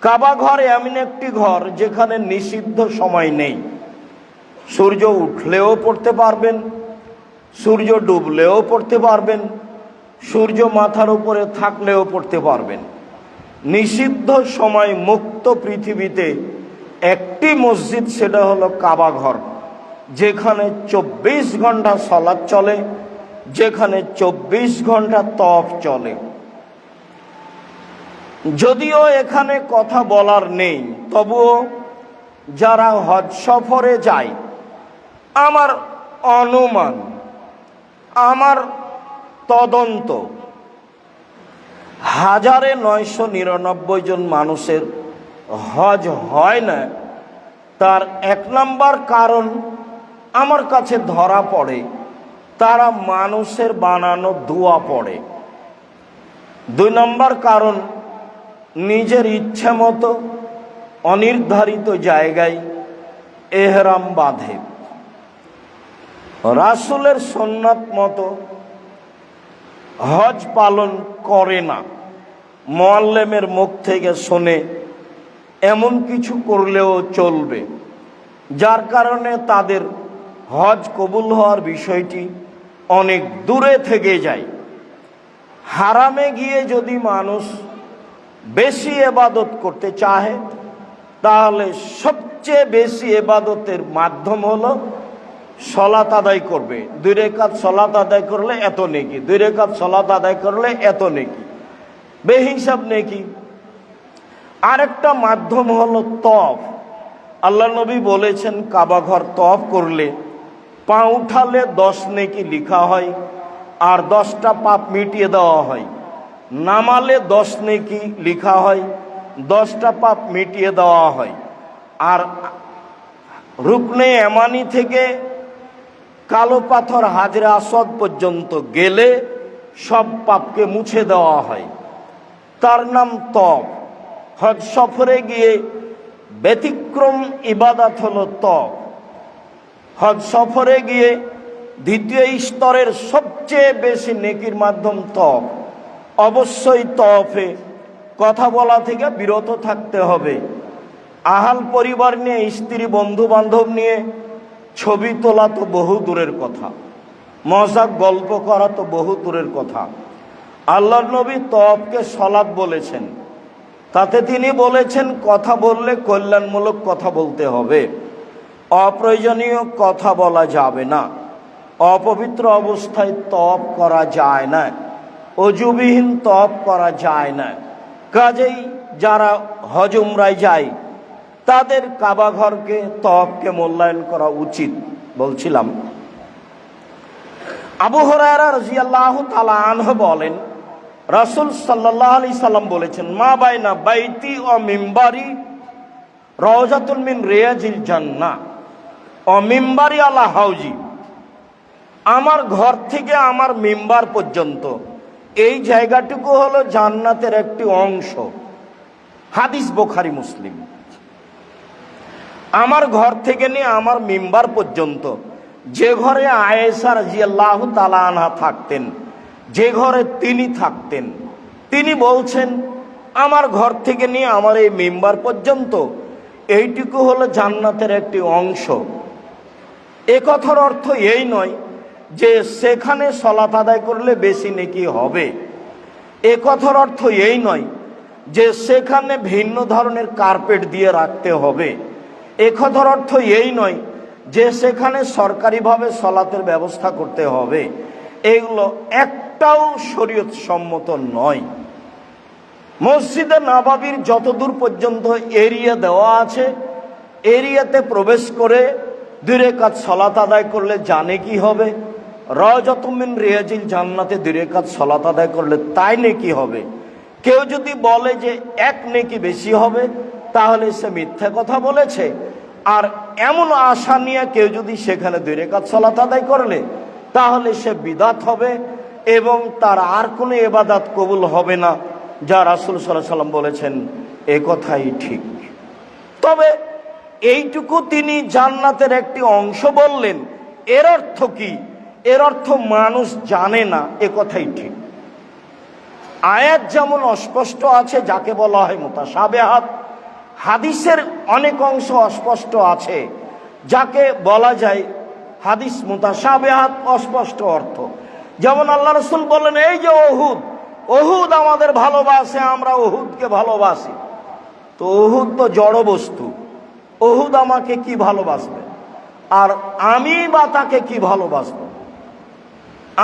কাবা ঘর এমন একটি ঘর যেখানে নিষিদ্ধ সময় নেই। সূর্য উঠলেও পড়তে পারবেন, সূর্য ডুবলেও পড়তে পারবেন, সূর্য মাথার উপরে থাকলেও পড়তে পারবেন। নিষিদ্ধ সময় মুক্ত পৃথিবীতে একটি মসজিদ, সেটা হলো কাবা ঘর, যেখানে 24 ঘন্টা সালাত চলে, যেখানে 24 ঘন্টা তওয়াফ চলে। যদিও এখানে কথা বলার নেই, তবুও যারা হজ সফরে যায়, আমার অনুমান, আমার তদন্ত, 1999 জন মানুষের হজ হয় না। তার 1 নম্বর কারণ আমার কাছে ধরা পড়ে, তারা মানুষের বানানো দোয়া পড়ে। 2 নম্বর কারণ, নিজের ইচ্ছা মতো অনির্ধারিত জায়গায় এহরাম বাঁধে, রাসূলের সুন্নাত মতো হজ পালন করে না, মুআল্লিমের মুখ থেকে শুনে এমন কিছু করলেও চলবে, যার কারণে তাদের হজ কবুল হওয়ার বিষয়টি অনেক দূরে থেকে যায়। হারামে গিয়ে যদি মানুষ বেশি ইবাদত করতে চায়, তাহলে সবচেয়ে বেশি ইবাদতের মাধ্যম হলো সালাত আদায় করবে। 2 রাকাত সালাত আদায় করলে এত নেকি, 2 রাকাত সালাত আদায় করলে এত নেকি, বেহিসাব নেকি। আরেকটা মাধ্যম হলো তওয়াফ। আল্লাহ নবী বলেছেন, কাবা ঘর তওয়াফ করলে পা উঠালে 10 নেকি লেখা হয়, আর 10টা পাপ মিটিয়ে দেওয়া হয়। নামালে 10 নেকি লেখা হয়, 10টা পাপ মিটিয়ে দেওয়া হয়। আর রুকনে ইয়ামানি থেকে কালো পাথর হাজরে আসওয়াদ পর্যন্ত গেলে সব পাপকে মুছে দেওয়া হয়। তার নাম তওয়াফ। হজ সফরে গিয়ে ব্যতিক্রম ইবাদত হলো তওয়াফ। হজ সফরে গিয়ে দ্বিতীয় স্তরের সবচেয়ে বেশি নেকির মাধ্যম তওয়াফ। অবশ্যই তওয়াফে কথা বলা থেকে বিরত থাকতে হবে। আহাল পরিবার নিয়ে, স্ত্রী বন্ধু বান্ধব নিয়ে ছবি তোলা তো বহু দূরের কথা, মজাক গল্প করা তো বহু দূরের কথা। আল্লাহর নবী তওয়াফকে সালাত বলেছেন, তাতে তিনি বলেছেন কথা বললে কল্যাণমূলক কথা বলতে হবে, অপ্রয়োজনীয় কথা বলা যাবে না, অপবিত্র অবস্থায় তওয়াফ করা যায় না, অজুবিহীন তওয়াফ করা যায় না। কাজেই যারা হজ উমরায় যায় তাদের কাবা ঘরকে, তওয়াফকে মূল্যায়ন করা উচিত। বলছিলাম, আবু হুরায়রা রাদিয়াল্লাহু তাআলা আনহু বলেন, রাসূল সাল্লাল্লাহু আলাইহি সাল্লাম বলেছেন, মা বাইনা বাইতি ও মিম্বারি রাওজাতুন মিন রিয়াজিল জান্নাহ ও মিম্বারি আলা হাউজি। আমার ঘর থেকে আমার মিম্বার পর্যন্ত এই জায়গাটুকু হলো জান্নাতের একটি অংশ। হাদিস বুখারী মুসলিম। আমার ঘর থেকে নিয়ে আমার মিম্বার পর্যন্ত, যে ঘরে আয়েশা রাদিয়াল্লাহু তাআলা আনহা থাকতেন, যে ঘরে তিনি থাকতেন, তিনি বলছেন, আমার ঘর থেকে নিয়ে আমার এই মিম্বার পর্যন্ত এইটুকু হলো জান্নাতের একটি অংশ। এ কথার অর্থ এই নয় যে সেখানে সালাত আদায় করলে বেশি নেকি হবে। এ কথার অর্থ এই নয় যে সেখানে ভিন্ন ধরনের কার্পেট দিয়ে রাখতে হবে। এ কথার অর্থ এই নয় যে সেখানে সরকারিভাবে সালাতের ব্যবস্থা করতে হবে। এগুলো একটাও শরীয়ত সম্মত নয়। মসজিদে নববীর যতদূর পর্যন্ত এরিয়া দেওয়া আছে, এরিয়াতে প্রবেশ করে 2 রাকাত সালাত আদায় করলে জানে কি হবে, রাওজাতুম মিন রিয়াজিল জান্নাতে 2 রাকাত সালাত আদায় করলে তাই নেকি হবে। কেউ যদি বলে যে 1 নেকি বেশি হবে, তাহলে সে মিথ্যা কথা বলেছে। আর এমন আশা নিয়ে কেউ যদি সেখানে 2 রাকাত সালাত আদায় করলে, তাহলে সে বিদআত হবে এবং তার আর কোনো ইবাদত কবুল হবে না, যা রাসূল সাল্লাল্লাহু আলাইহি সাল্লাম বলেছেন এ কথাই ঠিক। তবে এইটুকু তিনি জান্নাতের একটি অংশ বললেন, এর অর্থ কি? এর অর্থ মানুষ জানে না, এ কথাই ঠিক। আয়াত যেমন অস্পষ্ট আছে, যাকে বলা হয় মুতাশাবিহাত, হাদিসের অনেক অংশ অস্পষ্ট আছে, যাকে বলা যায় হাদিস মুতাশাবিহাত, অস্পষ্ট অর্থ। যেমন আল্লাহ রাসূল বলেন, এই যে ওহুদ, ওহুদ আমাদের ভালোবাসে, আমরা ওহুদকে ভালোবাসি। তো ওহুদ তো জড় বস্তু, ওহুদ আমাকে কি ভালোবাসবে, আর আমি বা তাকে কি ভালোবাসবো?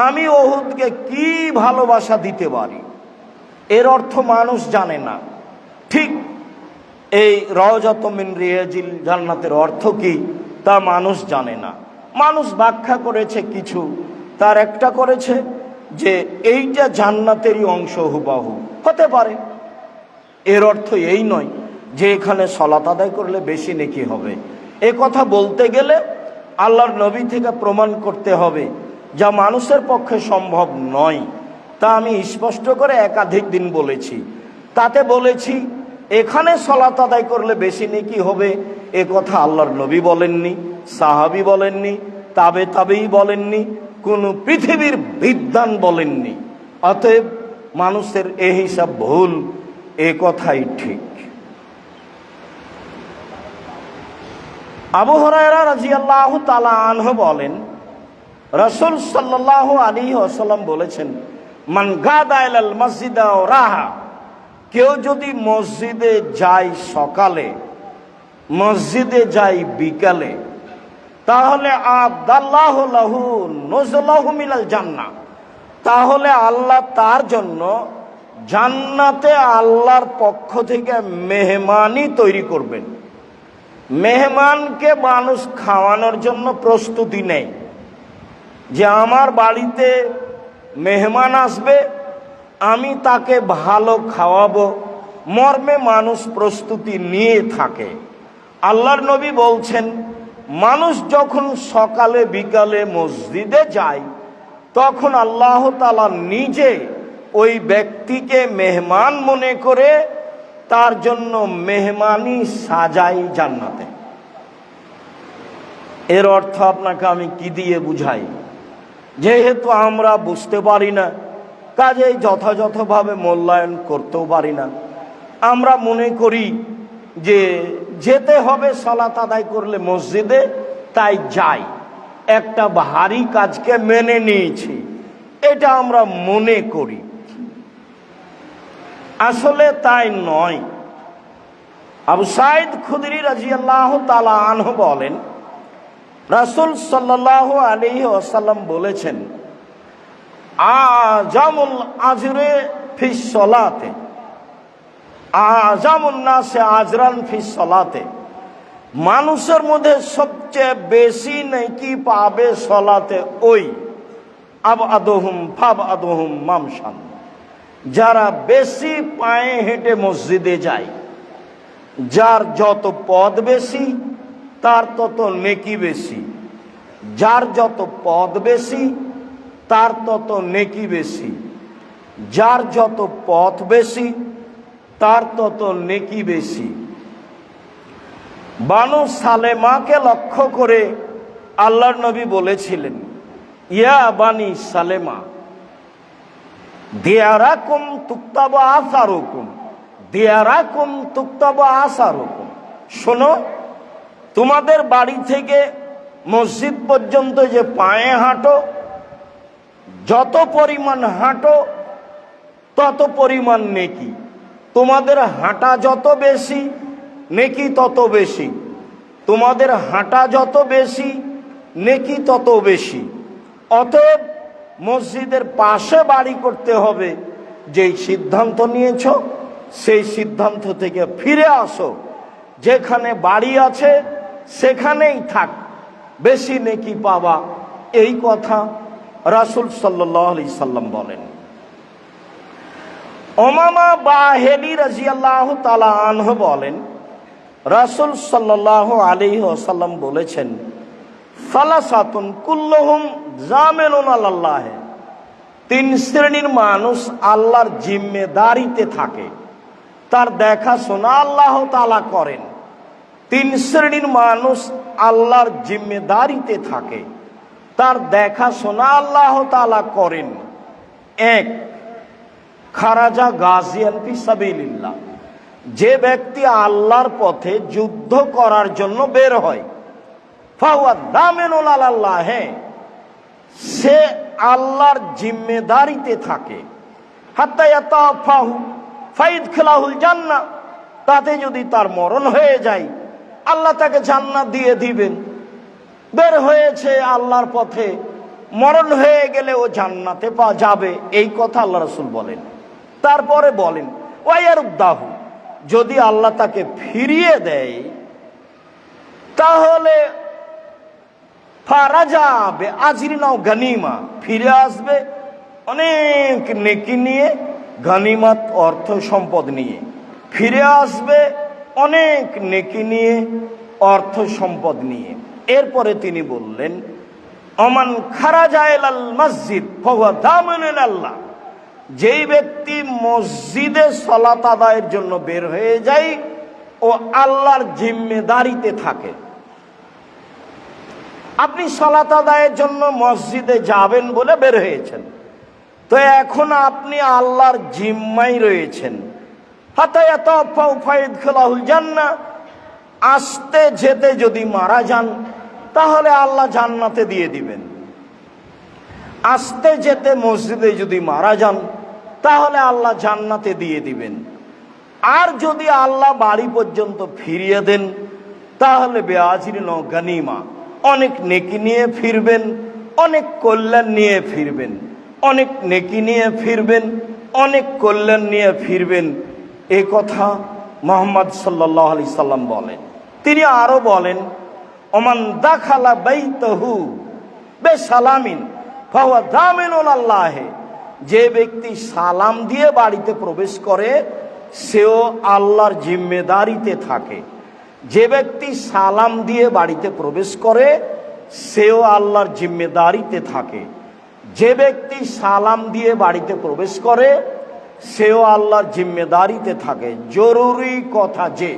আমি ওহুদকে কি ভালোবাসা দিতে পারি? এর অর্থ মানুষ জানে না। ঠিক এই রাওজাতু মিন রিয়াজিল জান্নাতের অর্থ কি তা মানুষ জানে না। মানুষ ব্যাখ্যা করেছে কিছু, তার একটা করেছে যে এইটা জান্নাতেরই অংশ, হুবাহু হতে পারে। এর অর্থ এই নয় যে এখানে সালাত আদায় করলে বেশি নেকি হবে। এ কথা বলতে গেলে আল্লাহর নবী থেকে প্রমাণ করতে হবে, যা মানুষের পক্ষে সম্ভব নয়। তা আমি স্পষ্ট করে একাধিক দিন বলেছি। তাতে বলেছি এখানে সালাত আদায় করলে বেশি নেকি হবে, এ কথা আল্লাহর নবী বলেননি, সাহাবী বলেননি, তাবেই বলেননি, কোন পৃথিবীর বিদ্বান বলেননি। অতএব মানুষের এই হিসাব ভুল, এ কথাই ঠিক। আবু হুরায়রা রাদিয়াল্লাহু তাআলা আনহু বলেন, রাসূল সাল্লাল্লাহু আলাইহি ওয়াসাল্লাম বলেছেন, মান গাদা ইলাল মসজিদা ওয়া রাহা, কেউ যদি মসজিদে যায় সকালে, মসজিদে যায় বিকালে, তাহলে আদাল্লাহু লাহু নুজুলাহু মিনাল জান্নাহ, তাহলে আল্লাহ তার জন্য জান্নাতে আল্লাহর পক্ষ থেকে মেহমানি তৈরি করবেন। মেহমানকে মানুষ খাওয়ানোর জন্য প্রস্তুতি নেয়, যে আমার বাড়িতে মেহমান আসবে, আমি তাকে ভালো খাওয়াবো মর্মে মানুষ প্রস্তুতি নিয়ে থাকে। আল্লাহর নবী বলছেন, মানুষ যখন সকালে বিকালে মসজিদে যায়, তখন আল্লাহ তাআলা নিজে ওই ব্যক্তিকে মেহমান মনে করে তার জন্য মেহমানি সাজাই জান্নাতে। এর অর্থ আপনাকে আমি কি দিয়ে বুঝাই? যেহেতু আমরা বুঝতে পারি না, কাজেই যথাযথভাবে মূল্যায়ন করতেও পারি না। আমরা মনে করি যে যেতে হবে সালাত আদায় করলে মসজিদে, তাই যাই, একটা ভারী কাজকে মেনে নিয়েছি, এটা আমরা মনে করি। আসলে তাই নয়। আবু সাঈদ খুদরি রাদিয়াল্লাহু তাআলা আনহু বলেন, রাসূল সাল্লাল্লাহু আলাইহি ওয়াসাল্লাম বলেছেন, আজামুল আজরে ফিস সালাতে, আজামুন নাসে আজরান ফিস সালাতে, মানুষের মধ্যে সবচেয়ে বেশি নেকি পাবে সালাতে ওই আবআদুহুম ফাবআদুহুম মামশান, যারা বেশি পায়ে হেঁটে মসজিদে যায়। যার যত পদ বেশি তার তত নেকি বেশি, যার যত পদ বেশি তার তত নেকি বেশি, যার যত পথ বেশি তার তত নেকি বেশি। বানু সালেমাকে লক্ষ্য করে আল্লাহর নবী বলেছিলেন, ইয়া বানি সালেমা দিয়ারাকুম তুকতাবু আসারুকুম, দিয়ারাকুম তুকতাবু আসারুকুম, শোনো, তোমাদের বাড়ি থেকে মসজিদ পর্যন্ত যে পায়ে হাঁটো, যত পরিমাণ হাঁটো তত পরিমাণ নেকি। তোমাদের হাঁটা যত বেশি নেকি তত বেশি, তোমাদের হাঁটা যত বেশি নেকি তত বেশি। অতএব মসজিদের পাশে বাড়ি করতে হবে, যেই সিদ্ধান্ত নিয়েছ সেই সিদ্ধান্ত থেকে ফিরে আসো। যেখানে বাড়ি আছে সেখানেই থাক, বেশি নেকি পাবা। এই কথা রাসূল সাল্লাল্লাহু আলাইহি সাল্লাম বলেন। উমামা বাহিলি রাদিয়াল্লাহু তাআলা আনহু বলেন, রাসূল সাল্লাল্লাহু আলাইহি ওয়াসাল্লাম বলেছেন, সালাসাতুন কুল্লুহুম জামিনুন আলাল্লাহ, তিন শ্রেণীর মানুষ আল্লাহর জিম্মেদারিতে থাকে, তার দেখাশোনা আল্লাহ তাআলা করেন। তিন শ্রেণীর মানুষ আল্লাহর জিম্মেদারিতে থাকে, তার দেখাশোনা আল্লাহ তাআলা করেন। এক, খারাজা গাজিয়ান ফি সাবিলিল্লাহ, যে ব্যক্তি আল্লাহর পথে যুদ্ধ করার জন্য বের হয়, ফাহুয়া দামিনুন আলাল্লাহ, সে আল্লাহর জিম্মেদারিতে থাকে। হাত্তা ইয়াতাওয়াফাহু ফাইদখিলাহুল জান্নাহ, তাতে যদি তার মরণ হয়ে যায় আল্লাহ তাকে জান্নাত দিয়ে দিবেন। বের হয়েছে আল্লাহর পথে, মরণ হয়ে গেলে ও জান্নাতে যাবে, এই কথা আল্লাহ রাসূল বলেন। তারপরে বলেন ওয়ায়ারুদ্দাহু, যদি আল্লাহ তাকে ফিরিয়ে দেয় তাহলে ফারাজাবে আজরিনাও গানিমা, ফিরে আসবে অনেক নেকি নিয়ে, গানিমাত অর্থ সম্পদ নিয়ে ফিরে আসবে, অনেক নেকি নিয়ে, অর্থ সম্পদ নিয়ে। এরপরে তিনি বললেন ওমান খারাজা ইলাল মসজিদ ফাহুয়া দামিনুন আল্লাহ, যেই ব্যক্তি মসজিদে সালাত আদায়ের জন্য বের হয়ে যায় ও আল্লাহর জিম্মেদারিতে থাকে। আপনি সালাত আদায়ের জন্য মসজিদে যাবেন বলে বের হয়েছেন, তো এখন আপনি আল্লাহর জিম্মায় রয়েছেন। হাত্তা ইয়াতাওয়াফাহু ফাইদখিলাহুল জান্নাহ, আসতে যেতে যদি মারা যান তাহলে আল্লাহ জান্নাতে দিয়ে দিবেন। আসতে যেতে মসজিদে যদি মারা যান তাহলে আল্লাহ জান্নাতে দিয়ে দিবেন। আর যদি আল্লাহ বাড়ি পর্যন্ত ফিরিয়ে দেন তাহলে বেআজরিন গানিমা, অনেক নেকি নিয়ে ফিরবেন, অনেক কল্যাণ নিয়ে ফিরবেন, অনেক নেকি নিয়ে ফিরবেন, অনেক কল্যাণ নিয়ে ফিরবেন। এ কথা মুহাম্মদ সাল্লাল্লাহু আলাইহি সাল্লাম বলেন। তিনি আরো বলেন ওমান দাখালা বাইতাহু বিসালামিন ফাহুয়া দামিনুন আল্লাহ, যে ব্যক্তি সালাম দিয়ে বাড়িতে প্রবেশ করে সেও আল্লাহর জিম্মেদারিতে থাকে। যে ব্যক্তি সালাম দিয়ে বাড়িতে প্রবেশ করে সেও আল্লাহর জিম্মেদারিতে থাকে। যে ব্যক্তি সালাম দিয়ে বাড়িতে প্রবেশ করে সেও আল্লাহর জিম্মেদারিতে থাকে। জরুরি কথা যে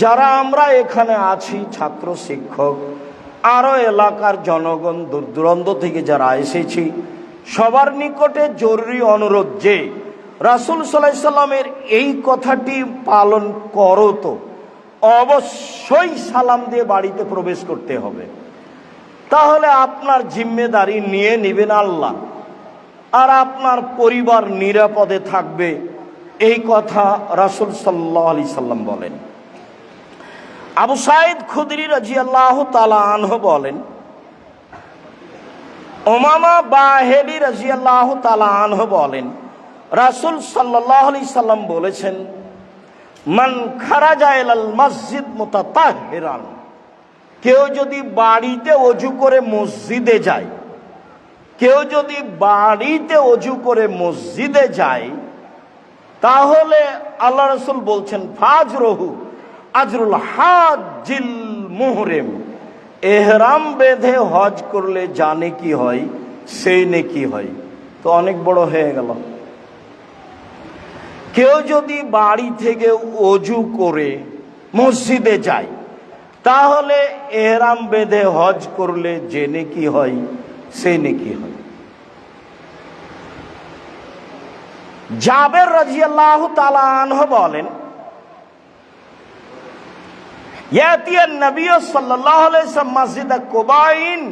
যারা আমরা এখানে আছি, ছাত্র শিক্ষক, আরো এলাকার জনগণ, দূর দূরান্ত থেকে যারা এসেছি, সবার নিকটে জরুরি অনুরোধ যে রাসূল সাল্লাল্লাহু আলাইহি সাল্লামের এই কথাটি পালন করো, তো অবশ্যই সালাম দিয়ে বাড়িতে প্রবেশ করতে হবে। তাহলে আপনার জিম্মেদারি নিয়ে নেবেন আল্লাহ, আর আপনার পরিবার নিরাপদে থাকবে, এই কথা রাসূল সাল্লাল্লাহু আলাইহি সাল্লাম বলেন। আবু সাঈদ খুদরি রাদিয়াল্লাহু তাআলা আনহু বলেন, উমামা বাহিলি রাদিয়াল্লাহু তাআলা আনহু বলেন, রাসূল সাল্লাল্লাহু আলাইহি সাল্লাম বলেছেন মান খারাজা ইলাল মসজিদ মুতাতাহহিরান, কেউ যদি বাড়িতে ওযু করে মসজিদে যায়, কেউ যদি বাড়িতে ওযু করে মসজিদে যায়, তাহলে আল্লাহ রাসূল বলছেন ফাজরুহু আজরুল হাজ্জিল মুহরিম, ইহরাম বেঁধে হজ করলে জানে কি হয় সেই নেকি হয়। তো অনেক বড় হয়ে গেল। কেউ যদি বাড়ি থেকে ওযু করে মসজিদে যায় তাহলে ইহরাম বেঁধে হজ করলে যে নেকি হয় সেই নেকি হয়। জাবের রাদিয়াল্লাহু তাআলা আনহু বলেন, ইয়াতিয়ান নবী সাল্লাল্লাহু আলাইহি ওয়াসাল্লাম মসজিদ কুবাইন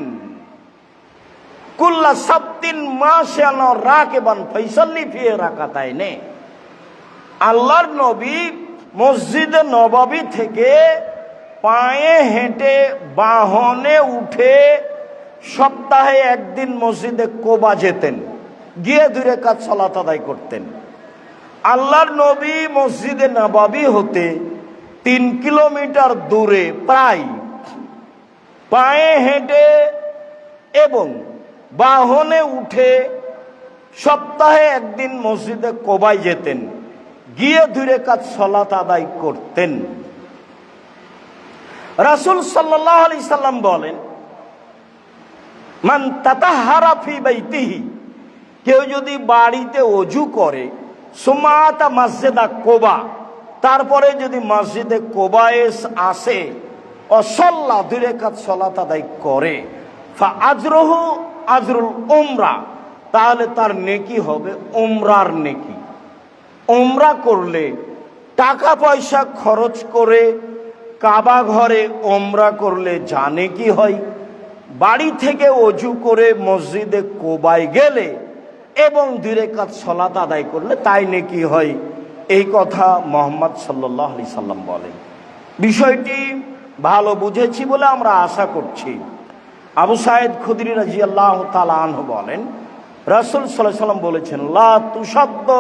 কুল্লা সাবতিন মাশান রাকিবান ফাইসাল্লি ফি রাকাতাইনে, আল্লাহর নবী মসজিদে নববী থেকে পায়ে হেঁটে বাহনে উঠে সপ্তাহে একদিন মসজিদে কোবা যেতেন, গিয়ে 2 রাকাত সালাত আদায় করতেন। আল্লাহর নবী মসজিদে নববী হতে 3 কিলোমিটার দূরে প্রায় পায়ে হেঁটে এবং বাহনে উঠে সপ্তাহে একদিন মসজিদে কোবায় যেতেন, গিয়ে 2 রাকাত সালাত আদায় করতেন। রাসূল সাল্লাল্লাহু আলাইহি সাল্লাম বলেন মান তাতাহহারা ফি বাইতিহি, কেউ যদি বাড়িতে ওযু করে সুমাতা মসজিদা কোবা, তারপরে যদি মসজিদে কোবায় আসে ও সাল্লা 2 রাকাত সালাত আদায় করে, ফা আজরুহু আজরুল উমরা, তাহলে তার নেকি হবে উমরার নেকি। উমরা করলে টাকা পয়সা খরচ করে কাবা ঘরে ওমরা করলে জানে কি হয়? বাড়ি থেকে অজু করে মসজিদে কোবায় গেলে এবং 2 রাকাত সালাত আদায় করলে তাই নেকি হয়। এই কথা মুহাম্মদ সাল্লাল্লাহু আলাইহি সাল্লাম বলেন। বিষয়টি ভালো বুঝেছি বলে আমরা আশা করছি। আবু সাঈদ খুদরি রাদিয়াল্লাহু তাআলা আনহু বলেন, রাসূল সাল্লাল্লাহু আলাইহি সাল্লাম বলেছেন, লা তুসাদ্দ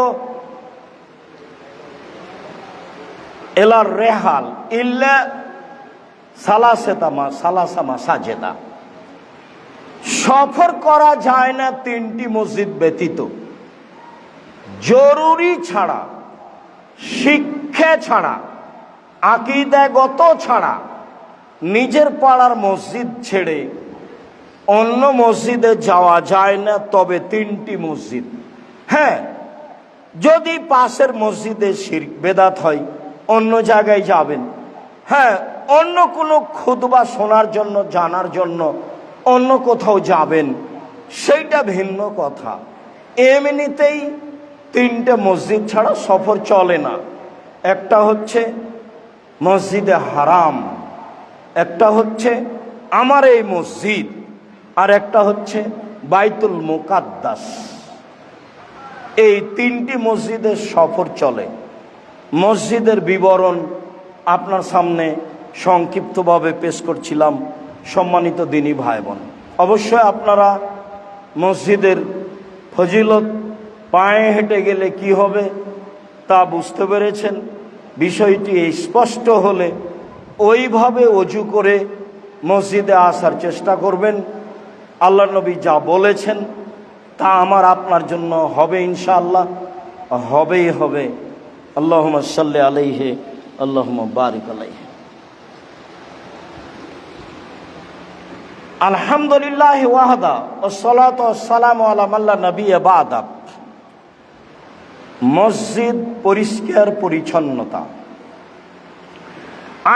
ইলা রিহাল ইল্লা সালাসা মাসাজিদা। সফর করা যায় না 3টি মসজিদ ব্যতীত, জরুরি ছাড়া, শিক্ষা ছাড়া, আকীদাগত ছাড়া। নিজের পাড়ার মসজিদ ছেড়ে অন্য মসজিদে যাওয়া যায় না, তবে 3টি মসজিদ। হ্যাঁ, যদি পাশের মসজিদে শিরক বেদাত হয় অন্য জায়গায় যাবেন। হ্যাঁ, অন্য কোনো খুতবা শোনার জন্য, জানার জন্য অন্য কোথাও যাবেন, সেইটা ভিন্ন কথা। এমনিতেই 3টে মসজিদ ছাড়া সফর চলে না। একটা হচ্ছে মসজিদে হারাম, একটা হচ্ছে আমার এই মসজিদ, আর একটা হচ্ছে বাইতুল মুকাদ্দাস। এই 3টি মসজিদের সফর চলে। মসজিদের বিবরণ আপনার সামনে সংক্ষিপ্তভাবে পেশ করছিলাম। সম্মানিত দিনী ভাই বোন, অবশ্যই আপনারা মসজিদের ফজিলত পায়ে হেঁটে গেলে কি হবে তা বুঝতে পেরেছেন। বিষয়টি স্পষ্ট হলে ওইভাবে অজু করে মসজিদে আসার চেষ্টা করবেন। আল্লাহ নবী যা বলেছেন তা আমার আপনার জন্য হবে ইনশাআল্লাহ, হবেই হবে। আল্লাহুম্মা সাল্লি আলাইহি আল্লাহুম্মা বারিক আলাইহি। আলহামদুলিল্লাহ ওয়াহদা ওয়াসসালাতু ওয়াসসালামু আলা মান লা নাবিয়্যা বা'দা। মসজিদ পরিষ্কার পরিচ্ছন্নতা।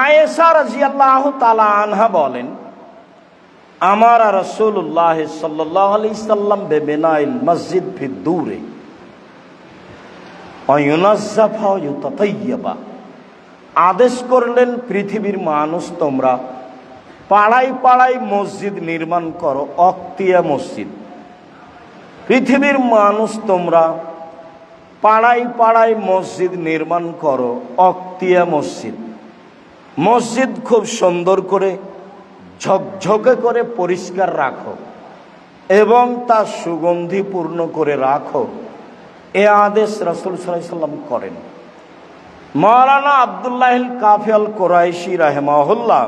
আয়েশা রাদিয়াল্লাহু তাআলা আনহা বলেন, আমার রাসূলুল্লাহ সাল্লাল্লাহু আলাইহি সাল্লাম বিবিনাইল মসজিদ ফি দূরে ওয়া ইউনাজ্জাফা ওয়া ইউতাতাইয়াবা। আদেশ করলেন, পৃথিবীর মানুষ তোমরা পাড়ায় পাড়ায় মসজিদ নির্মাণ করো, অক্তিয়া মসজিদ। পৃথিবীর মানুষ তোমরা পাড়ায় পাড়ায় মসজিদ নির্মাণ করো, অক্তিয়া মসজিদ। মসজিদ খুব সুন্দর করে ঝকঝকে করে পরিষ্কার রাখো এবং তা সুগন্ধিপূর্ণ করে রাখো। এ আদেশ রাসূল সাল্লাল্লাহু আলাইহি সাল্লাম করেন। মাওলানা আব্দুল্লাহিল কাফি আল কুরাইশি রাহিমাহুল্লাহ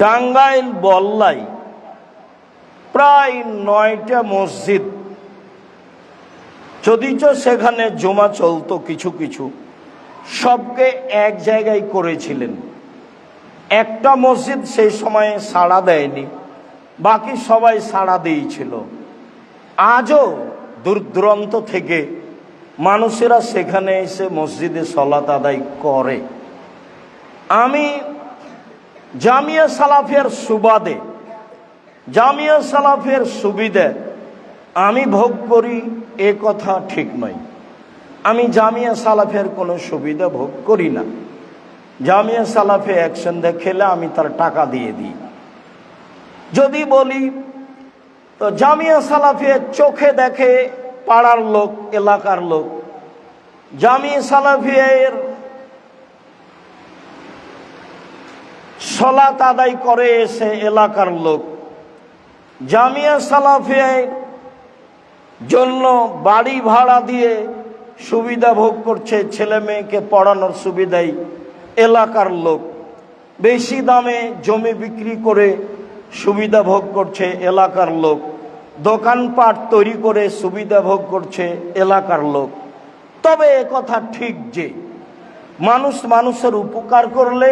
টাঙ্গাইল বল্লাই প্রায় 9টা মসজিদ, যদিচ সেখানে জুমা চলতো কিছু কিছু, সবকে এক জায়গায় করেছিলেন। একটা মসজিদ সেই সময়ে সাড়া দেয়নি, বাকি সবাই সাড়া দিয়েছিল। আজও দূর দূরান্ত থেকে মানুষেরা সেখানে এসে মসজিদে সালাত আদায় করে। আমি জামিয়া সালাফিয়ার সুবাদে, জামিয়া সালাফিয়ার সুবিধে আমি ভোগ করি এ কথা ঠিক নয়। আমি জামিয়া সালাফিয়ার কোনো সুবিধা ভোগ করি না। জামিয়া সালাফে অ্যাকশন দেখলে আমি তার টাকা দিয়ে দিই। যদি বলি তো জামিয়া সালাফিয়া চোখে দেখে পাড়ার লোক, এলাকার লোক। জামিয়া সালাফিয়ার সালাত আদায় করে এসে এলাকার লোক। জামিয়া সালাফিয়ার জন্য বাড়ি ভাড়া দিয়ে সুবিধা ভোগ করছে, ছেলে মেয়েকে পড়ানোর সুবিধাই এলাকার লোক। বেশি দামে জমি বিক্রি করে সুবিধা ভোগ করছে এলাকার লোক। দোকানপাট তৈরি করে সুবিধা ভোগ করছে এলাকার লোক। তবে কথা ঠিক যে মানুষ মানুষের উপকার করলে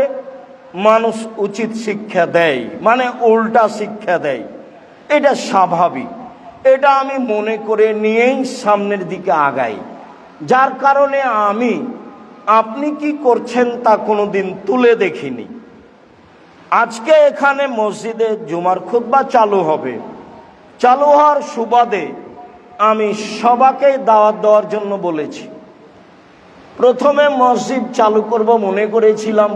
মানুষ উচিত শিক্ষা দেয়, মানে উল্টা শিক্ষা দেয়। এটা স্বাভাবিক। এটা আমি মনে করে নিয়েই সামনের দিকে আগাই। যার কারণে আমি আপনি কি করছেন তা কোনোদিন তুলে দেখিনি। আজকে এখানে মসজিদে জুমার খুতবা চালু হবে। চালু হওয়ার সুবাদে আমি সবাইকে দাওয়াত দেওয়ার জন্য বলেছি। প্রথমে মসজিদ চালু করব মনে করেছিলাম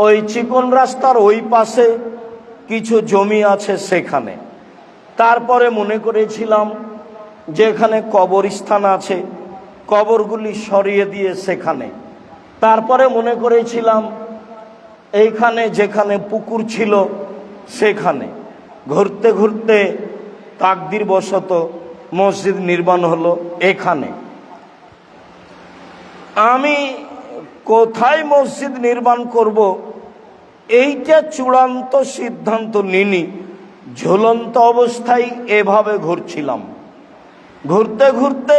ওই চিকন রাস্তার ওই পাশে কিছু জমি আছে সেখানে। তারপরে মনে করেছিলাম যেখানে কবরস্থান আছে কবরগুলি সরিয়ে দিয়ে সেখানে। তারপরে মনে করেছিলাম এইখানে যেখানে পুকুর ছিল সেখানে। ঘুরতে ঘুরতে তাকদির বশত মসজিদ নির্মাণ হলো এখানে। আমি কোথায় মসজিদ নির্মাণ করব এইটা চূড়ান্ত সিদ্ধান্ত নিনি, ঝুলন্ত অবস্থায় এভাবে ঘুরছিলাম। ঘুরতে ঘুরতে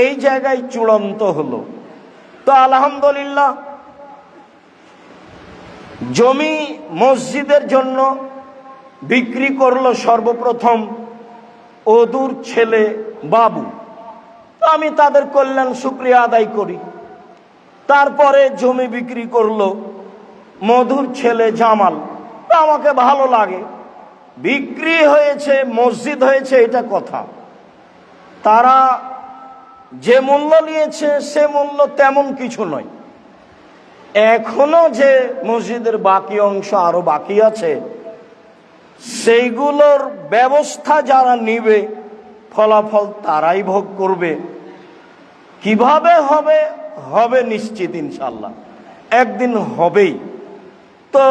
এই জায়গায় চূড়ান্ত হলো। তো আলহামদুলিল্লাহ জমি মসজিদের জন্য বিক্রি করলো সর্বপ্রথম ওদুর ছেলে বাবু। আমি তাদের কল্যাণ শুকরিয়া আদায় করি। তারপরে জমি বিক্রি করলো মধুর ছেলে জামাল। আমাকে ভালো লাগে, বিক্রি হয়েছে মসজিদ হয়েছে এটা কথা। তারা যে মূল্য নিয়েছে সে মূল্য তেমন কিছু নয়। এখনো যে মসজিদের বাকি অংশ আরো বাকি আছে সেইগুলোর ব্যবস্থা যারা নিবে ফলাফল তারাই ভোগ করবে। কিভাবে হবে হবে নিশ্চিত ইনশাল্লাহ, একদিন হবেই। তো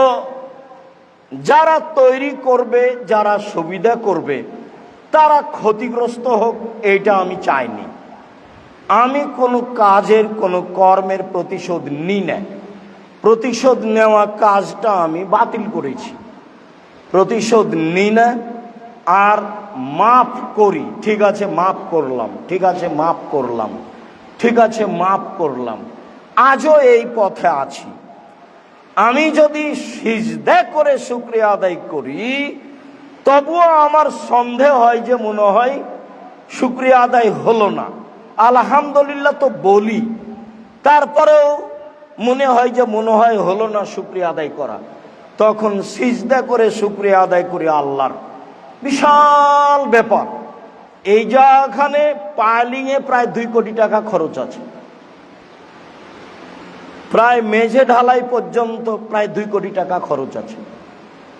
যারা তৈরি করবে যারা সুবিধা করবে তারা ক্ষতিগ্রস্ত হোক এইটা আমি চাইনি। আমি কোনো কাজের কোনো কর্মের প্রতিশোধ নিই না। প্রতিশোধ নেওয়া কাজটা আমি বাতিল করেছি। প্রতিশোধ নিই না আর মাফ করি। ঠিক আছে মাফ করলাম, ঠিক আছে মাফ করলাম, ঠিক আছে মাফ করলাম। আজও এই পথে আছি। আমি যদি সিজদা করে শুকরিয়া আদায় করি তবুও আমার সন্দেহ হয় যে মনে হয় শুকরিয়া আদায় হলো না। আলহামদুলিল্লাহ তো বলি, তারপরেও মনে হয় যে মনে হয় হলো না শুকরিয়া আদায় করা। তখন সিজদা করে শুকরিয়া আদায় করি আল্লাহর। বিশাল ব্যাপার। এই জায়গাখানে পাইলিংয়ে প্রায় 2 কোটি টাকা খরচ আছে। প্রায় মেঝে ঢালাই পর্যন্ত প্রায় 2 কোটি টাকা খরচ আছে।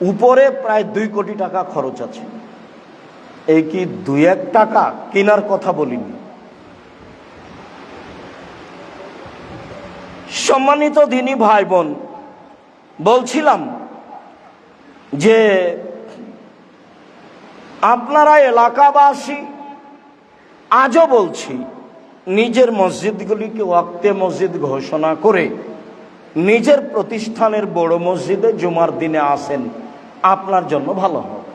উপরে প্রায় 2 কোটি টাকা খরচ আছে। এই কি 2-1 টাকা কেনার কথা বলিনি। সম্মানিত দিনী ভাই বোন, বলছিলাম যে আপনারা এলাকাবাসী, আজও বলছি, নিজের মসজিদগুলিকে ওয়াক্তে মসজিদ ঘোষণা করে নিজের প্রতিষ্ঠানের বড় মসজিদে জুমার দিনে আসেন, আপনার জন্য ভালো হবে।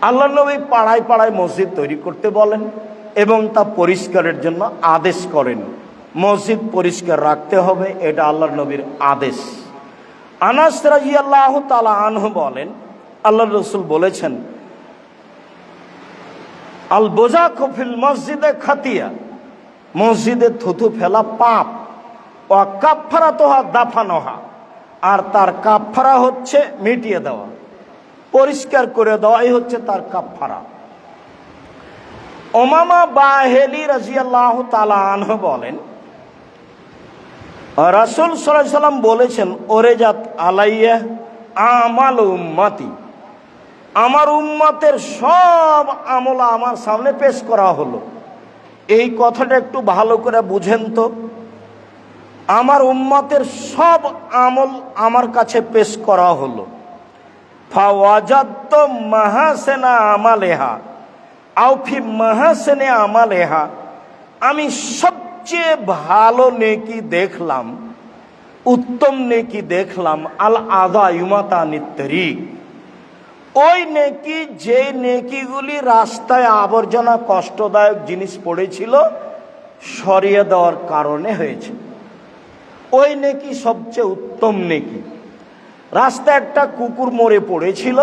আল্লাহ নবী পাড়ায় পাড়ায় মসজিদ তৈরি করতে বলেন এবং তা পরিষ্কারের জন্য আদেশ করেন। মসজিদ পরিষ্কার রাখতে হবে, এটা আল্লাহর নবীর আদেশ। আনাস রাদিয়াল্লাহু তাআলা আনহু বলেন, আল্লাহর রাসূল বলেছেন, আল বোজাকু ফিল মসজিদে খাতিয়া, মসজিদে থুতু ফেলা পাপ। ও কাফফারাতুহা দাফানোহা, আর তার কাফফারা হচ্ছে মিটিয়ে দেওয়া, পরিষ্কার করে দেওয়াই হচ্ছে তার কাফফারা। উমামা বাহিলি রাদিয়াল্লাহু তাআলা আনহু বলেন, রাসূল সাল্লাল্লাহু আলাইহি সাল্লাম বলেছেন, ওরেজাত আলাইয়া আমাল উম্মতি, আমার উম্মতের সব আমল আমার সামনে পেশ করা হলো। এই কথাটা একটু ভালো করে বুঝেন তো। আমার উম্মতের সব আমল আমার কাছে পেশ করা হলো। ফাওয়াজাদতু মাহাসিনা আমালেহা আও ফি মাহাসিনি আমালেহা, আমি সবচেয়ে ভালো নেকি দেখলাম, উত্তম নেকি দেখলাম, আল আযা ইউমাতানিত তরিক, ওই নেকি যে নেকিগুলি রাস্তায় আবর্জনা কষ্টদায়ক জিনিস পড়েছিল সরিয়ে দেওয়ার কারণে হয়েছে, ওই নেকি সবচেয়ে উত্তম নেকি। রাস্তায় একটা কুকুর মরে পড়েছিল,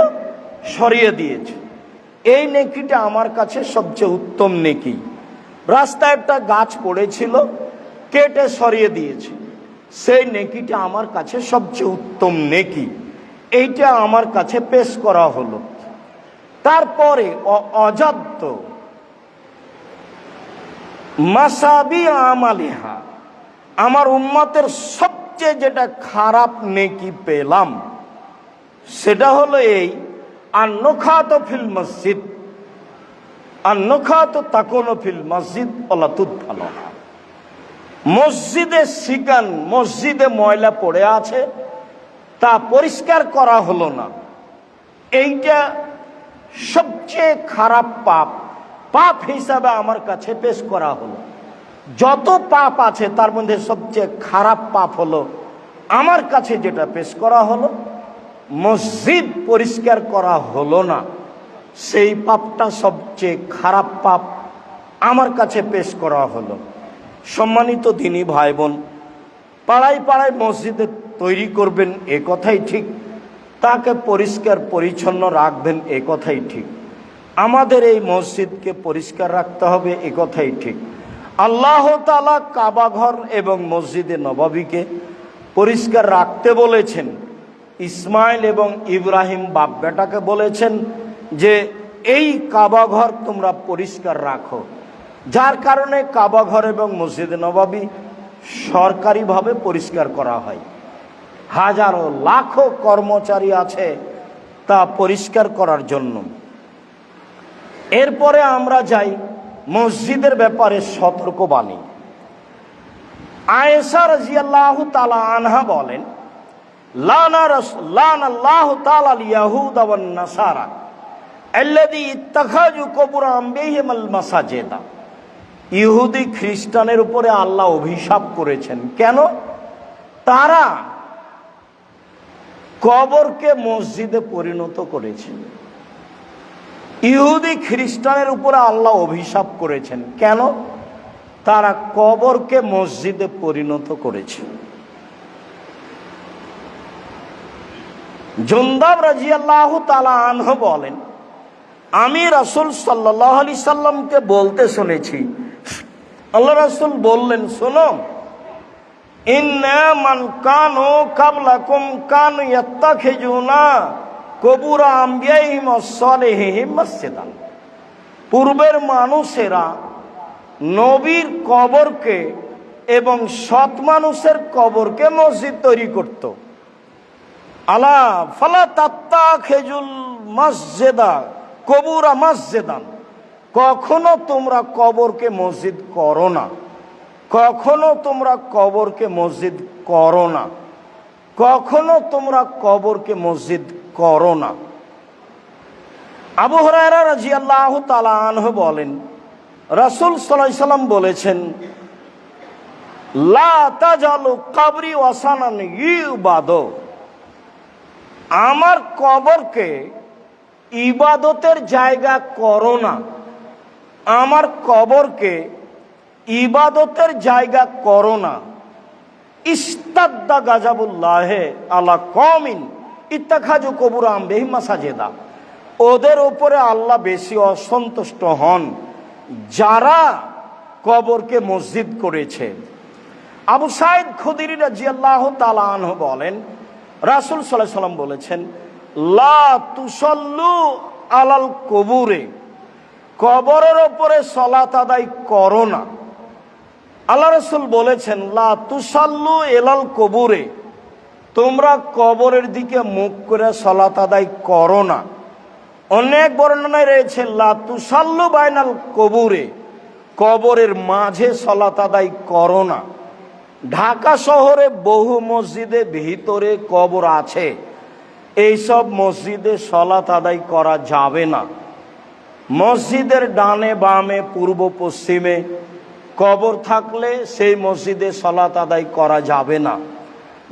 সরিয়ে দিয়েছে, এই নেকিটা আমার কাছে সবচেয়ে উত্তম নেকি। রাস্তায় একটা গাছ পড়েছিল, কেটে সরিয়ে দিয়েছে, সেই নেকিটা আমার কাছে সবচেয়ে উত্তম নেকি। এইটা আমার কাছে পেশ করা হলো। তারপরে অজাদ্য মাসাবি আমালিহা, আমার উম্মতের সবচেয়ে যেটা খারাপ নেকি পেলাম সেটা হলো এই আন্নখাত ফিল মসজিদ, আন্নখাত তাকুনু ফিল মসজিদ ওয়ালা তুদফানু। মসজিদে শিকান, মসজিদে ময়লা পড়ে আছে, তা পরিষ্কার করা হলো না। এইটা সবচেয়ে খারাপ পাপ, পাপ হিসাবে আমার কাছে পেশ করা হলো। যত পাপ আছে তার মধ্যে সবচেয়ে খারাপ পাপ হলো আমার কাছে যেটা পেশ করা হলো, মসজিদ পরিষ্কার করা হলো না, সেই পাপটা সবচেয়ে খারাপ পাপ আমার কাছে পেশ করা হলো। সম্মানিত দিনী ভাই বোন, পাড়ায় পাড়ায় মসজিদে তৈরি করবেন এ কথাই ঠিক, তাকে পরিষ্কার পরিচ্ছন্ন রাখবেন এ কথাই ঠিক, আমাদের এই মসজিদকে পরিষ্কার রাখতে হবে এ কথাই ঠিক। আল্লাহ তাআলা কাবা ঘর এবং মসজিদে নববীকে পরিষ্কার রাখতে বলেছেন। ইসমাইল এবং ইব্রাহিম বাপ বেটাকে বলেছেন যে এই কাবা ঘর তোমরা পরিষ্কার রাখো, যার কারণে কাবা ঘর এবং মসজিদে নববী সরকারিভাবে পরিষ্কার করা হয়। হাজারো লাখো কর্মচারী আছে তা পরিষ্কার করার জন্য। এরপরে আমরা যাই মসজিদের ব্যাপারে সতর্কবাণী। আয়েশা রাদিয়াল্লাহু তাআলা আনহা বলেন, লানাল্লাহু তাআলা আল-ইয়াহুদা ওয়ান নাসারা আল্লাযী ইত্তাখাযু কুবুর আনবিয়াহিল মাসাজিদা। ইহুদি খ্রিস্টানের উপরে আল্লাহ অভিশাপ করেছেন। কেন? তারা কবরকে মসজিদে পরিণত করেছে। ইহুদি খ্রিস্টানের উপরে আল্লাহ অভিশাপ করেছেন। কেন? তারা কবরকে মসজিদে পরিণত করেছে। জুনদাব রাদিয়াল্লাহু তাআলা আনহু বলেন, আমি রাসূল সাল্লাল্লাহু আলাইহি সাল্লামকে বলতে শুনেছি, আল্লাহ রাসূল বললেন, শোনো, ইন্না মান কানু কাবলাকুম কানু ইয়াত্তাখিজুনা কুবুর আম্বিয়াহিম ওয়াসসালিহিম মসজিদান। পূর্বের মানুষেরা নবীর কবরকে এবং সৎ মানুষের কবরকে মসজিদ তৈরি করত। আলা ফালা তাত্তাখিজুল মসজিদা কবুরা মসজিদান। কখনো তোমরা কবরকে মসজিদ করো না, কখনো তোমরা কবরকে মসজিদ করো না, কখনো তোমরা কবরকে মসজিদ করো না। আবু হুরায়রা রাদিয়াল্লাহু তাআলা আনহু বলেন, রাসূল সাল্লাল্লাহু আলাইহি সাল্লাম বলেছেন, লা তাজালু কবরি ওয়াসানান ইউবাদু। আমার কবরকে ইবাদতের জায়গা করো না, আমার কবরকে ইবাদতের জায়গা করো না। ইস্তাদ্দা গাজাবুল্লাহে আলা কওমিন ইত্তাখাযু কুবুর আনবিয়াহিম মাসাজিদা। ওদের উপরে আল্লাহ বেশি অসন্তুষ্ট হন যারা কবরকে মসজিদ করেছে। আবু সাঈদ খুদরি রাদিয়াল্লাহু তাআলা আনহু বলেন, রাসূল সাল্লাল্লাহু আলাইহি সাল্লাম বলেছেন, লা তুসাল্লু আলাল কুবুরে। কবরের উপরে সালাত আদায় করো না। আল্লাহ রাসূল বলেছেন, লা তুসাল্লু ইলাল কুবুরে। তোমরা কবরের দিকে মুখ করে সালাত আদায় করো না। অনেক বর্ণনায় রয়েছে লা তুসাল্লু বাইনাল কুবুরে। কবরের মাঝে সালাত আদায় করো না। ঢাকা শহরে বহু মসজিদে ভিতরে কবর আছে, এইসব মসজিদে সালাত আদায় করা যাবে না। মসজিদের ডানে বামে পূর্ব পশ্চিমে কবর থাকলে সেই মসজিদে সালাত আদায় করা যাবে না।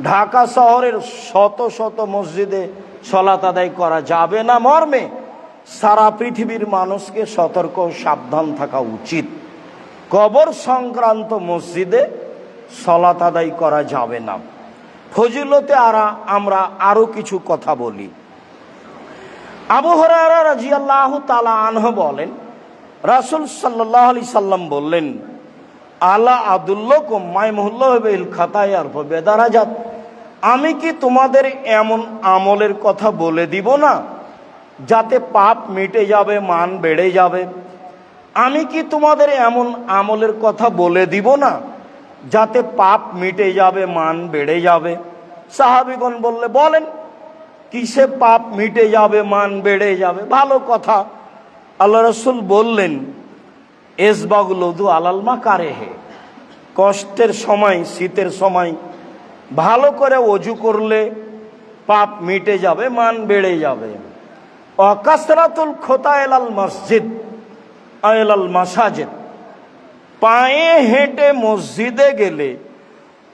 ঢাকা শহরের শত শত মসজিদে সালাত আদায় করা যাবে না মর্মে সারা পৃথিবীর মানুষকে সতর্ক সাবধান থাকা উচিত। কবর সংক্রান্ত মসজিদে সালাত আদায় করা যাবে না। ফজিলতে আমরা আরো কিছু কথা বলি। আবু হুরায়রা রাদিয়াল্লাহু তাআলা আনহু বলেন, রাসূল সাল্লাল্লাহু আলাইহি সাল্লাম বললেন, আলা আদুল্লাকুম মাইমুল্লাহু বিল খাতায়ার বেদারাজাত। আমি কি তোমাদের এমন আমলের কথা বলে দিব না যাতে পাপ মিটে যাবে, মান বেড়ে যাবে? আমি কি তোমাদের এমন আমলের কথা বলে দিব না যাতে পাপ মিটে যাবে, মান বেড়ে যাবে। সাহাবীগণ বললে, বলেন কিসে পাপ মিটে যাবে, মান বেড়ে যাবে? ভালো কথা। আল্লাহ রাসূল বললেন, ইসবাগুল উযু আলাল মাকারিহি, কষ্টের সময়, শীতের সময় ভালো করে ওযু করলে পাপ মিটে যাবে, মান বেড়ে যাবে। কাসরাতুল খুতা ইলাল মসজিদ ইলাল মাসাজিদ, পায়ে হেঁটে মসজিদে গেলে,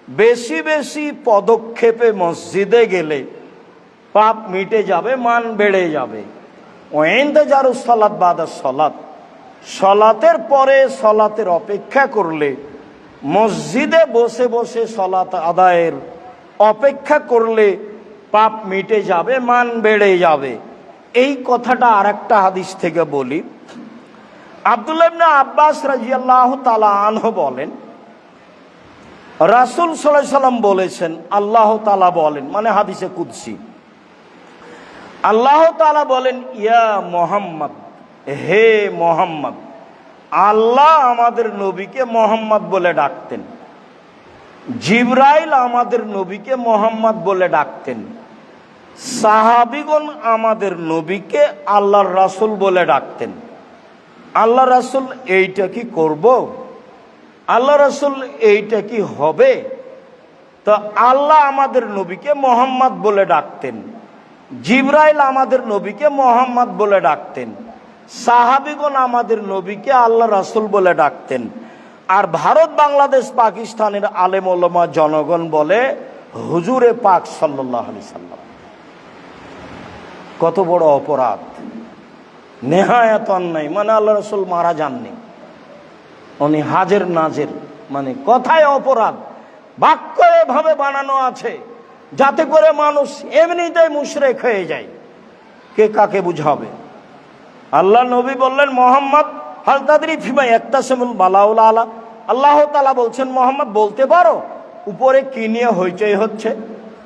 বেশি বেশি পদক্ষেপে মসজিদে গেলে পাপ মিটে যাবে, মান বেড়ে যাবে। ওয়াইনতাজারুস সালাত বাদাস সালাত, সালাতের পরে সালাতের অপেক্ষা করলে, মসজিদে বসে বসে সালাত আদায়ের অপেক্ষা করলে পাপ মিটে যাবে, মান বেড়ে যাবে। এই কথাটা আরেকটা হাদিস থেকে বলি। আব্দুল্লাহ ইবনে আব্বাস রাদিয়াল্লাহু তাআলা আনহু বলেন, রাসূল সাল্লাল্লাহু আলাইহি সাল্লাম বলেছেন, আল্লাহ তাআলা বলেন, মানে হাদিসে কুদসি, আল্লাহ তাআলা বলেন, ইয়া মুহাম্মদ, হে মুহাম্মদ। আল্লাহ আমাদের নবীকে মুহাম্মদ বলে ডাকতেন, জিবরাইল আমাদের নবীকে মুহাম্মদ বলে ডাকতেন, সাহাবীগণ আমাদের নবীকে আল্লাহর রাসূল বলে ডাকতেন। আল্লাহ রাসূল এইটা কি করব? আল্লাহ রাসূল এইটা কি হবে? তো আল্লাহ আমাদের নবীকে মুহাম্মদ বলে ডাকতেন, জিবরাইল আমাদের নবীকে মুহাম্মদ বলে ডাকতেন, সাহাবীগণ আমাদের নবীকে আল্লাহ রাসূল বলে ডাকতেন। আর ভারত, বাংলাদেশ, পাকিস্তানের আলেম ওলামা জনগণ বলে হুজুরে পাক সাল্লাল্লাহু আলাইহি সাল্লাম। কত বড় অপরাধ, নেহায়াত অন্যায়। মানে আল্লাহ রাসূল মারা যাননি, উনি হাজের নাজের, মানে কথায় অপরাধ, বাক্য এভাবে বানানো আছে যাতে করে মানুষ এমনিতেই মুশরিক হয়ে যায়। কে কাকে বুঝাবে? আল্লাহ নবী বললেন, মুহাম্মদ হাল তাদরি ফিমা ইয়াকতাসিমুল বালাউল আলা, আল্লাহ তাআলা বলছেন, মুহাম্মদ বলতে পারো উপরে কি নিয়ে হইচই হচ্ছে?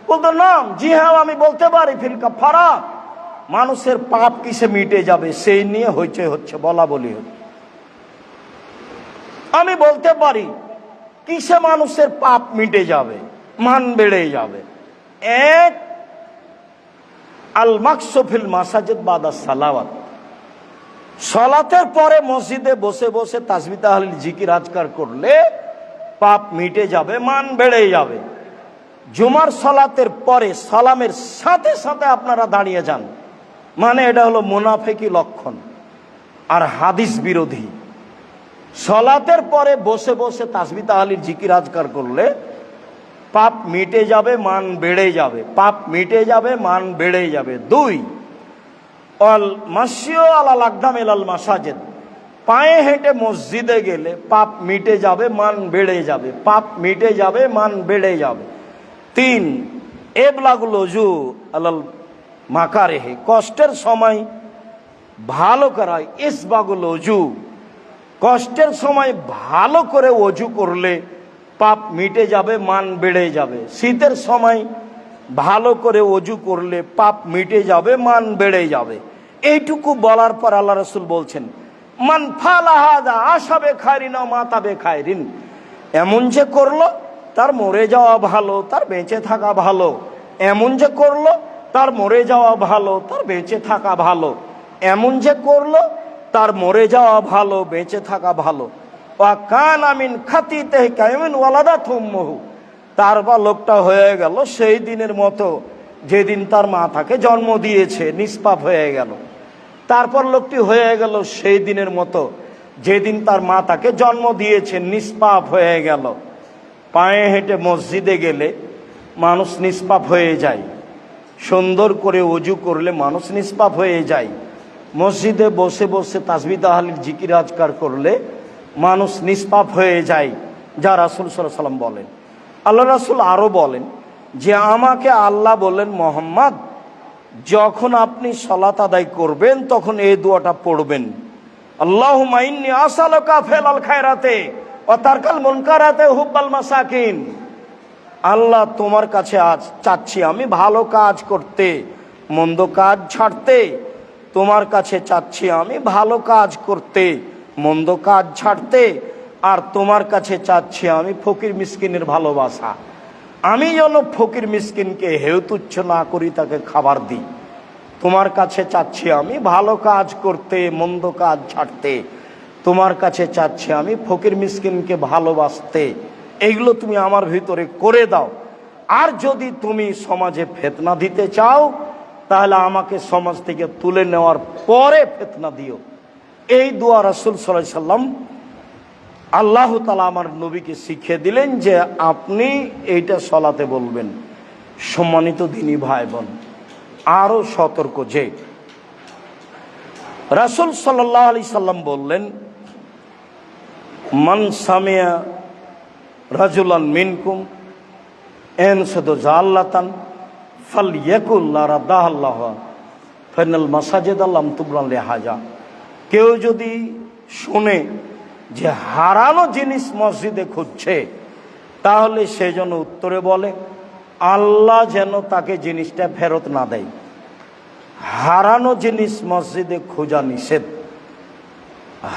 বলতো, নাম, জি হ্যাঁ আমি বলতে পারি। ফিল কাফারা, মানুষের পাপ কিসে মিটে যাবে সেই নিয়ে হইচই হচ্ছে, বলা বলি হচ্ছে। আমি বলতে পারি কিসে মানুষের পাপ মিটে যাবে, মান বেড়ে যাবে। এক, আল মাকসু ফিল মাসাজিদ বাদা সালাওয়াত, সালাতের পরে মসজিদে বসে বসে তাসবিহ তাহলিল জিকির আজকার করলে পাপ মিটে যাবে, মান বেড়ে যাবে। জুমার সালাতের পরে সালামের সাথে সাথে আপনারা দাঁড়িয়ে যান, মানে এটা হলো মুনাফিকি লক্ষণ আর হাদিস বিরোধী। সালাতের পরে বসে বসে তাসবিহ তাহলিল জিকির আজকার করলে পাপ মিটে যাবে, মান বেড়ে যাবে, পাপ মিটে যাবে, মান বেড়ে যাবে। দুই, অল মাসিও আলাল আকদাম ইলাল মাসাজিদ, পায়ে হেঁটে মসজিদে গেলে পাপ মিটে যাবে, মান বেড়ে যাবে, পাপ মিটে যাবে, মান বেড়ে যাবে। তিন, এবলাগুল ওযু আলাল মাকারিহি, কষ্টের সময় ভালো করা, ইসবাগুল ওযু, কষ্টের সময় ভালো করে ওযু করলে পাপ মিটে যাবে, মান বেড়ে যাবে। শীতের সময় ভালো করে ওযু করলে পাপ মিটে যাবে, মান বেড়ে যাবে। এইটুকু বলার পর আল্লাহ রাসূল বলছেন, মান ফালা হাযা আশাবে খায়রিন ওয়া মাতাবে খায়রিন, এমন যে করলো তার মরে যাওয়া ভালো, তার বেঁচে থাকা ভালো। এমন যে করলো তার মরে যাওয়া ভালো, তার বেঁচে থাকা ভালো। এমন যে করলো তার মরে যাওয়া ভালো, বেঁচে থাকা ভালো। ওয়া কানা মিন খাতিতিহি কায়মিন ওয়ালাদাতহু উম্মুহু, তার বা লোকটা হয়ে গেল সেই দিনের মতো যেদিন তার মা তাকে জন্ম দিয়েছে, নিষ্পাপ হয়ে গেল। তারপর লোকটি হয়ে গেল সেই দিনের মতো যেদিন তার মা তাকে জন্ম দিয়েছে, নিষ্পাপ হয়ে গেল। পায়ে হেঁটে মসজিদে গেলে মানুষ নিষ্পাপ হয়ে যায়, সুন্দর করে ওযু করলে মানুষ নিষ্পাপ হয়ে যায়। মসজিদে বসে বসে তাসবিহ তাহলিল জিকির আজকার করলে মানুষ নিষ্পাপ হয়ে যায়, যা রাসূল সাল্লাল্লাহু আলাইহি ওয়াসাল্লাম বলেন। আল্লাহ রাসূল আরো বলেন যে, আমাকে আল্লাহ বললেন, মুহাম্মদ যখন আপনি সালাত আদায় করবেন তখন এই দোয়াটা পড়বেন, আল্লাহুম্মা ইন্নী আসআলুকা ফিল খায়রাতি ওয়া তারকাল মুনকারাতি হুব্বাল মাসাকিন। আল্লাহ তোমার কাছে আজ চাচ্ছি আমি ভালো কাজ করতে, মন্দ কাজ ছাড়তে। তোমার কাছে চাচ্ছি আমি ভালো কাজ করতে, মন্দ কাজ ছাড়তে। আর তোমার কাছে চাচ্ছি আমি ফকির মিসকিনের ভালোবাসা। আমি যেন ফকির মিসকিনকে হেয় তুচ্ছ না করি, তাকে খাবার দিই। তোমার কাছে চাচ্ছি আমি ভালো কাজ করতে, মন্দ কাজ ছাড়তে। তোমার কাছে চাচ্ছি আমি ফকির মিসকিনকে ভালোবাসতে। এইগুলো তুমি আমার ভিতরে করে দাও। আর যদি তুমি সমাজে ফিতনা দিতে চাও, তাহলে আমাকে সমাজ থেকে তুলে নেওয়ার পরে ফিতনা দিও। এই দোয়া রাসূল সাল্লাল্লাহু আলাইহি সাল্লাম আল্লাহ তাআলা আমার নবীকে শিখিয়ে দিলেন যে আপনি এইটা সলাতে বলবেন। সম্মানিত দ্বীনি ভাই বোন, আরো সতর্ক যে রাসূল সাল্লাল্লাহু আলাইহি সাল্লাম বললেন, মান সামিয়া রাজুলান মিনকুম ইয়ানশুদু জাল্লাতান ফালইয়াকুল লা রাদাল্লাহ ফাইনাল মাসাজিদ লাম তুবরান লিহাজা। কেউ যদি শুনে যে হারানো জিনিস মসজিদে খুঁজছে, তাহলে সে যেন উত্তরে বলে আল্লাহ যেন তাকে জিনিসটা ফেরত না দেয়। হারানো জিনিস মসজিদে খোঁজা নিষেধ।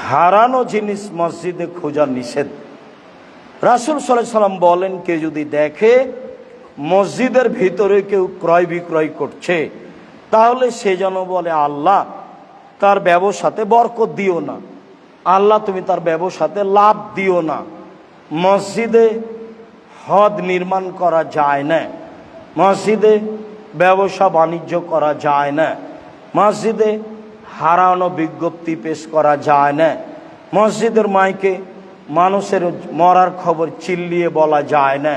হারানো জিনিস মসজিদে খোঁজা নিষেধ। রাসূল সাল্লাল্লাহু আলাইহি সাল্লাম বলেন, কেউ যদি দেখে মসজিদের ভিতরে কেউ ক্রয় বিক্রয় করছে, তাহলে সে যেন বলে আল্লাহ তার ব্যবসাতে বরকত দিও না, আল্লাহ তুমি তার ব্যবসাতে লাভ দিও না। মসজিদে হদ নির্মাণ করা যায় না, মসজিদে ব্যবসা বাণিজ্য করা যায় না, মসজিদে হারানো বিজ্ঞপ্তি পেশ করা যায় না, মসজিদের মাইকে মানুষের মরার খবর চিল্লিয়ে বলা যায় না।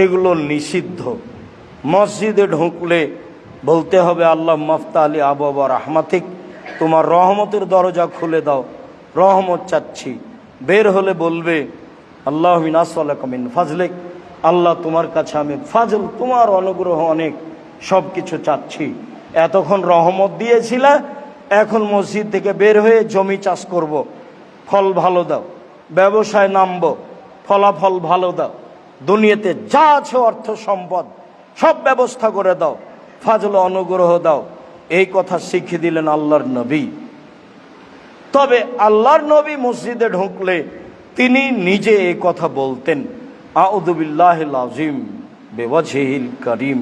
এগুলো নিষিদ্ধ। মসজিদে ঢুকলে বলতে হবে আল্লাহ মাফতালি আবওয়াবা রাহমাতিক, তোমার রহমতের দরজা খুলে দাও, রহমত চাচ্ছি। বের হলে বলবে আল্লাহ মিনাসআলাকা মিন ফাজলিক, আল্লাহ তোমার কাছে আমি ফাজল, তোমার অনুগ্রহ অনেক, সব কিছু চাচ্ছি। এতক্ষণ রহমত দিয়েছিলে, এখন মসজিদ থেকে বের হয়ে জমি চাষ করব, ফল ভালো দাও, ব্যবসায় নামবো, ফলাফল ভালো দাও, দুনিয়াতে যা আছে অর্থ সম্পদ সব ব্যবস্থা করে দাও, ফাজল অনুগ্রহ দাও। এই কথা শিখিয়ে দিলেন আল্লাহর নবী। তবে আল্লাহর নবী মসজিদে ঢুকলে তিনি নিজে এই কথা বলতেন, আউযু বিল্লাহিল আযীম বিওয়াজহিল কারীম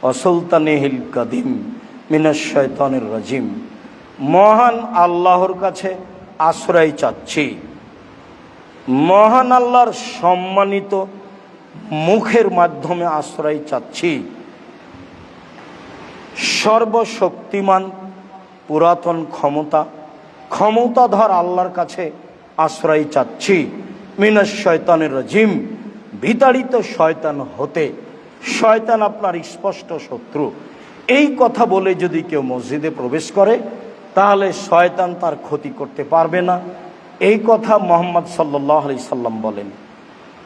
ওয়া সুলতানিহিল কাদিম মিনাশ শাইতানির রাজিম। মহান আল্লাহর কাছে আশ্রয় চাচ্ছি, মহান আল্লাহর সম্মানিত মুখের মাধ্যমে আশ্রয় চাচ্ছি, সর্বশক্তিমান পুরাতন ক্ষমতাধর আল্লাহর কাছে আশ্রয় চাচ্ছি, মিনাশ শয়তানির রাজিম, বিতাড়িত শয়তান হতে। শয়তান আপনার স্পষ্ট শত্রু। এই কথা বলে যদি কেউ মসজিদে প্রবেশ করে, তাহলে শয়তান তার ক্ষতি করতে পারবে না। এই কথা মুহাম্মদ সাল্লাল্লাহু আলাইহি সাল্লাম বলেন।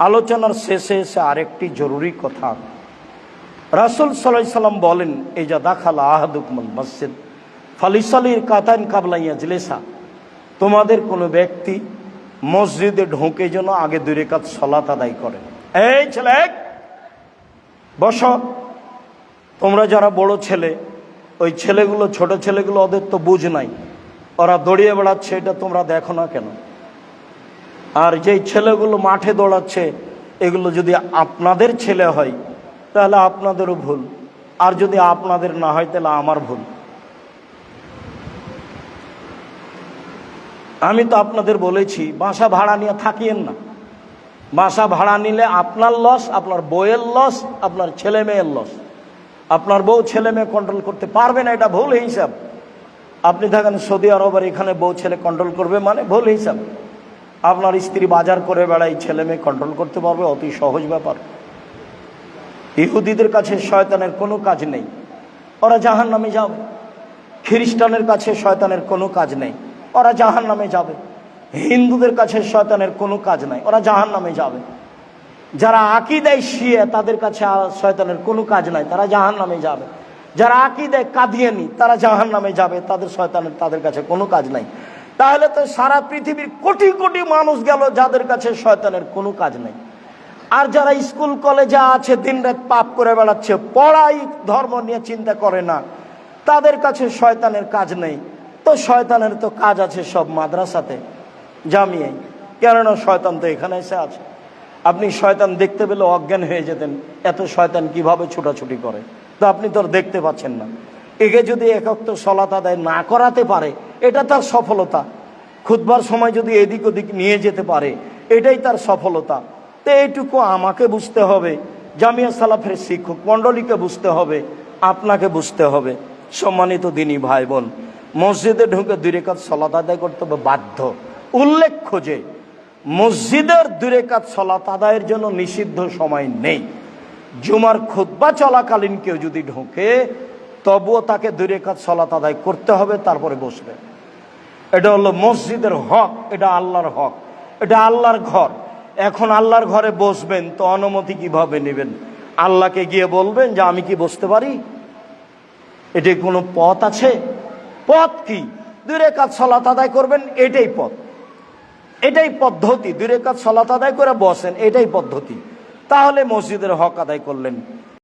আলোচনার শেষে এসে আরেকটি জরুরি কথা, রাসূল সাল্লাল্লাহু আলাইহি সাল্লাম বলেন, ইজা দাখালা আহাদুকুমুল মসজিদ ফালিসাল্লি রাকাতাইন কাবলা ইয়াজলিসা, তোমাদের কোনো ব্যক্তি মসজিদে ঢোকে যেন আগে 2 রাকাত সালাত আদায় করে। এই ছেলে বসো, তোমরা যারা বড় ছেলে, ওই ছেলেগুলো, ছোট ছেলেগুলো, ওদের তো বুঝ নাই, ওরা দৌড়িয়ে বেড়াচ্ছে, এটা তোমরা দেখো না কেন? আর যেই ছেলেগুলো মাঠে দৌড়াচ্ছে, এগুলো যদি আপনাদের ছেলে হয় তাহলে আপনাদেরও ভুল, আর যদি আপনাদের না হয় তাহলে আমার ভুল। আমি তো আপনাদের বলেছি বাসা ভাড়া নিয়ে থাকিয়েন না। বাসা ভাড়া নিলে আপনার লস, আপনার বউয়ের লস, আপনার ছেলে মেয়ের লস। আপনার বউ ছেলে মেয়ে কন্ট্রোল করতে পারবে না, এটা ভুল হিসাব। আপনি থাকেন সৌদি আরবের, এখানে বউ ছেলে কন্ট্রোল করবে মানে ভুল হিসাব। আপনার স্ত্রী বাজার করে বেড়ায়, ছেলে মেয়ে কন্ট্রোল করতে পারবে, অতি সহজ ব্যাপার। ইহুদিদের কাছে শয়তানের কোনো কাজ নেই, ওরা জাহান্নামে যাবে। খ্রিস্টানের কাছে শয়তানের কোনো কাজ নেই, ওরা জাহান্নামে যাবে। হিন্দুদের কাছে শয়তানের কোনো কাজ নাই, ওরা জাহান্নামে যাবে। যারা আকীদায় শিয়া, তাদের কাছে শয়তানের কোনো কাজ নাই, তারা জাহান্নামে যাবে। যারা আকীদায় কাদিয়ানী, তারা জাহান্নামে যাবে, তাদের কাছে কোনো কাজ নাই। তাহলে তো সারা পৃথিবীর কোটি কোটি মানুষ গেল যাদের কাছে শয়তানের কোনো কাজ নেই। আর যারা স্কুল কলেজে আছে, দিনরাত পাপ করে বেড়াচ্ছে, পড়াই ধর্ম নিয়ে চিন্তা করে না, তাদের কাছে শয়তানের কাজ নেই। তো শয়তানের তো কাজ আছে সব মাদ্রাসাতে, জামিয়ায়। কেননা শয়তান তো এখানে এসে আছে। আপনি শয়তান দেখতে পেলে অজ্ঞান হয়ে যেতেন, এত শয়তান কিভাবে ছুটাছুটি করে, তো আপনি তো আর দেখতে পাচ্ছেন না। একে যদি একক তো সলাত আদায় না করাতে পারে, এটা তার সফলতা। খুতবার সময় যদি এদিক ওদিক নিয়ে যেতে পারে, এটাই তার সফলতা। তো এইটুকু আমাকে বুঝতে হবে, জামিয়া সালাফের শিক্ষক মণ্ডলীকে বুঝতে হবে, আপনাকে বুঝতে হবে। সম্মানিত দিনী ভাই বোন, মসজিদে ঢুকে 2 রাকাত সালাত আদায় করতে হবে বাধ্য। উল্লেখ্য যে মসজিদের 2 রাকাত সালাত আদায়ের জন্য নিষিদ্ধ সময় নেই। জুমার খুতবা চলাকালীন কেউ যদি ঢোকে, তবুও তাকে 2 রাকাত সালাত আদায় করতে হবে, তারপরে বসবে। এটা হলো মসজিদের হক, এটা আল্লাহর হক, এটা আল্লাহর ঘর। এখন আল্লাহর ঘরে বসবেন তো অনুমতি কিভাবে নেবেন? আল্লাহকে গিয়ে বলবেন যে আমি কি বসতে পারি? এটি কোনো পথ আছে? পথ কি? 2 রাকাত সালাত আদায় করবেন, এটাই পথ, এটাই পদ্ধতি। 2 রাকাত সালাত আদায় করে বসেন, এটাই পদ্ধতি। তাহলে মসজিদের হক আদায় করলেন।